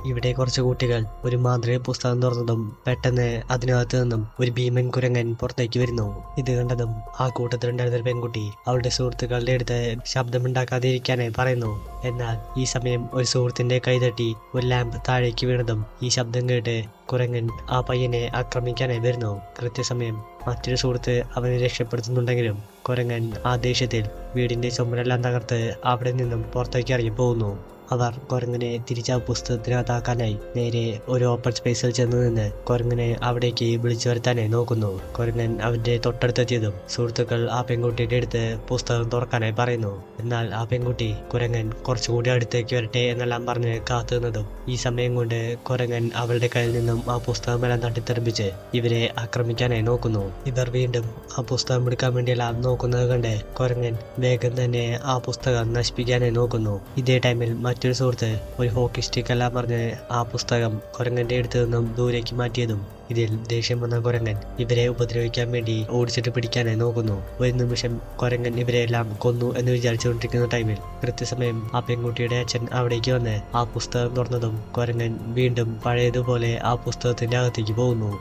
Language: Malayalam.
ഇവിടെ കുറച്ച് കുട്ടികൾ ഒരു മാന്ത്രിക പുസ്തകം തുറന്നതും പെട്ടെന്ന് അതിനകത്ത് നിന്നും ഒരു ഭീമൻ കുരങ്ങൻ പുറത്തേക്ക് വരുന്നു. ഇത് കണ്ടതും ആ കൂട്ടത്തിലുണ്ടായിരുന്ന ഒരു പെൺകുട്ടി അവളുടെ സുഹൃത്തുക്കളുടെ അടുത്ത് ശബ്ദമുണ്ടാക്കാതിരിക്കാനായി പറയുന്നു. എന്നാൽ ഈ സമയം ഒരു സുഹൃത്തിന്റെ കൈതട്ടി ഒരു ലാമ്പ് താഴേക്ക് വീണതും ഈ ശബ്ദം കേട്ട് കുരങ്ങൻ ആ പയ്യനെ ആക്രമിക്കാനായി വരുന്നു. കൃത്യസമയം മറ്റൊരു സുഹൃത്ത് അവനെ രക്ഷപ്പെടുത്തുന്നുണ്ടെങ്കിലും കുരങ്ങൻ ആ ദേഷ്യത്തിൽ വീടിന്റെ ചുമരെല്ലാം തകർത്ത് അവിടെ നിന്നും പുറത്തേക്ക് ഇറങ്ങി പോകുന്നു. അവർ കുരങ്ങനെ തിരിച്ച് ആ പുസ്തകത്തിനകത്താക്കാനായി നേരെ ഒരു ഓപ്പൺ സ്പേസിൽ ചെന്ന് നിന്ന് കുരങ്ങനെ അവിടേക്ക് വിളിച്ചു വരുത്താനായി നോക്കുന്നു. കുരങ്ങൻ അവന്റെ തൊട്ടടുത്തെത്തിയതും സുഹൃത്തുക്കൾ ആ പെൺകുട്ടിയുടെ അടുത്ത് പുസ്തകം തുറക്കാനായി പറയുന്നു. എന്നാൽ ആ പെൺകുട്ടി കുരങ്ങൻ കുറച്ചുകൂടി അടുത്തേക്ക് വരട്ടെ എന്നെല്ലാം പറഞ്ഞ് കാത്തു നിന്നതും ഈ സമയം കൊണ്ട് കുരങ്ങൻ അവളുടെ കയ്യിൽ നിന്നും ആ പുസ്തകമെല്ലാം തട്ടിത്തെറിപ്പിച്ച് ഇവരെ ആക്രമിക്കാനായി നോക്കുന്നു. ഇവർ വീണ്ടും ആ പുസ്തകം എടുക്കാൻ വേണ്ടിയെല്ലാം നോക്കുന്നത് കണ്ട് കുരങ്ങൻ വേഗം തന്നെ ആ പുസ്തകം നശിപ്പിക്കാനായി നോക്കുന്നു. ഇതേ ടൈമിൽ മറ്റൊരു സുഹൃത്ത് ഒരു ഹോക്കി സ്റ്റിക്ക് എല്ലാം പറഞ്ഞ് ആ പുസ്തകം കുരങ്ങന്റെ അടുത്ത് നിന്നും ദൂരേക്ക് മാറ്റിയതും ഇതിൽ ദേഷ്യം വന്ന കുരങ്ങൻ ഇവരെ ഉപദ്രവിക്കാൻ വേണ്ടി ഓടിച്ചിട്ട് പിടിക്കാനായി നോക്കുന്നു. ഒരു നിമിഷം കുരങ്ങൻ ഇവരെല്ലാം കൊന്നു എന്ന് വിചാരിച്ചുകൊണ്ടിരിക്കുന്ന ടൈമിൽ കൃത്യസമയം ആ പെൺകുട്ടിയുടെ അച്ഛൻ അവിടേക്ക് വന്ന് ആ പുസ്തകം തുറന്നതും കുരങ്ങൻ വീണ്ടും പഴയതുപോലെ ആ പുസ്തകത്തിന്റെ അകത്തേക്ക് പോകുന്നു.